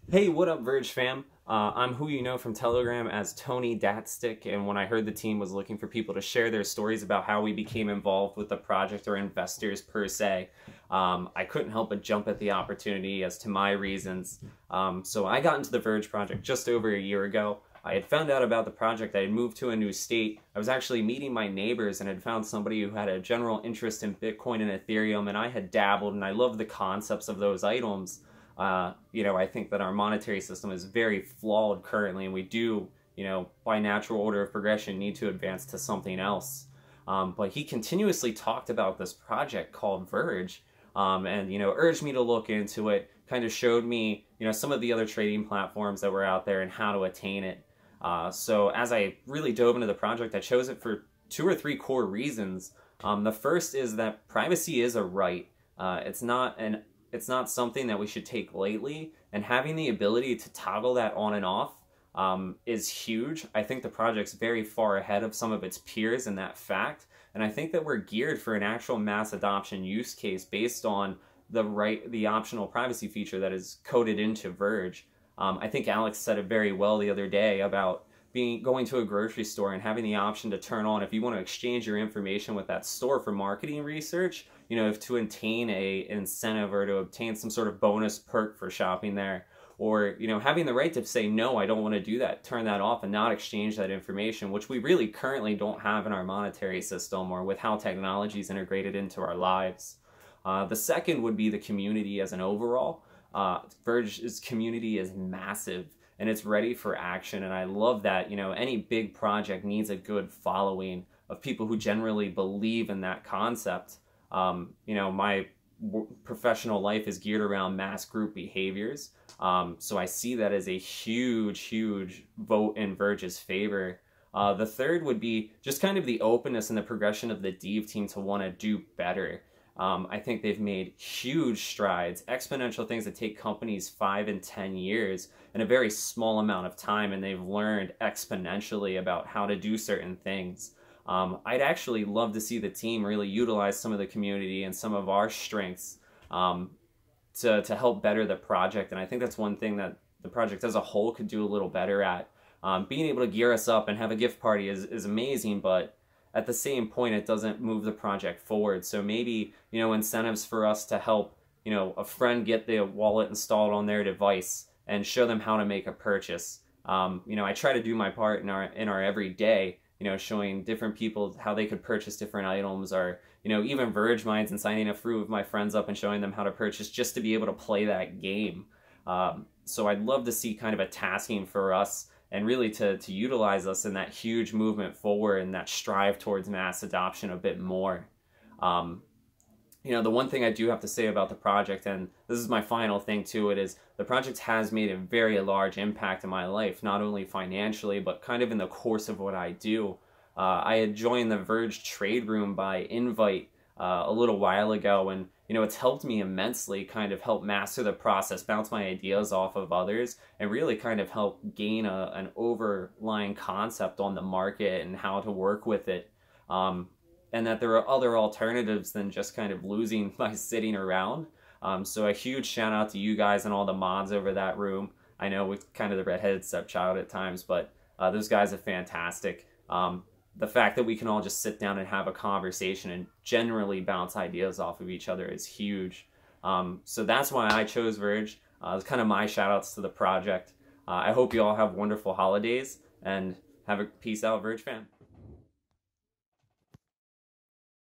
Hey, what up, Verge fam? I'm who you know from Telegram as Tony Datstick, and when I heard the team was looking for people to share their stories about how we became involved with the project or investors per se, I couldn't help but jump at the opportunity as to my reasons. So I got into the Verge project just over a year ago. I had found out about the project. I had moved to a new state. I was actually meeting my neighbors and had found somebody who had a general interest in Bitcoin and Ethereum, and I had dabbled, and I loved the concepts of those items. I think that our monetary system is very flawed currently, and we do, by natural order of progression, need to advance to something else. But he continuously talked about this project called Verge, and, urged me to look into it, kind of showed me, some of the other trading platforms that were out there and how to attain it. So as I really dove into the project, I chose it for two or three core reasons. The first is that privacy is a right. It's not something that we should take lightly, and having the ability to toggle that on and off is huge. I think the project's very far ahead of some of its peers in that fact, and I think that we're geared for an actual mass adoption use case based on the optional privacy feature that is coded into Verge. I think Alex said it very well the other day about going to a grocery store and having the option to turn on if you want to exchange your information with that store for marketing research, if to obtain a incentive or to obtain some sort of bonus perk for shopping there, or having the right to say no, I don't want to do that, turn that off and not exchange that information, which we really currently don't have in our monetary system or with how technology is integrated into our lives. The second would be the community as an overall. Verge's community is massive and it's ready for action, and I love that any big project needs a good following of people who generally believe in that concept. My professional life is geared around mass group behaviors, so I see that as a huge vote in Verge's favor. The third would be just kind of the openness and the progression of the Dev team to want to do better. I think they've made huge strides, exponential things that take companies 5 and 10 years in a very small amount of time, and they've learned exponentially about how to do certain things. I'd actually love to see the team really utilize some of the community and some of our strengths to help better the project, and I think that's one thing that the project as a whole could do a little better at. Being able to gear us up and have a gift party is amazing, but at the same point, it doesn't move the project forward. So maybe, incentives for us to help, a friend get the wallet installed on their device and show them how to make a purchase. I try to do my part in our everyday, showing different people how they could purchase different items, or, even Verge Minds and signing a few of my friends up and showing them how to purchase just to be able to play that game. So I'd love to see kind of a tasking for us and really to utilize us in that huge movement forward and that strive towards mass adoption a bit more. The one thing I do have to say about the project, and this is my final thing to it, is the project has made a very large impact in my life, not only financially, but kind of in the course of what I do. I had joined the Verge trade room by invite a little while ago, and it's helped me immensely kind of help master the process, bounce my ideas off of others, and really kind of help gain an overlying concept on the market and how to work with it. And that there are other alternatives than just kind of losing by sitting around. So a huge shout out to you guys and all the mods over that room. I know we're kind of the redheaded stepchild at times, but those guys are fantastic. The fact that we can all just sit down and have a conversation and generally bounce ideas off of each other is huge. So that's why I chose Verge. It's kind of my shout outs to the project. I hope you all have wonderful holidays, and have a peace out, Verge fam.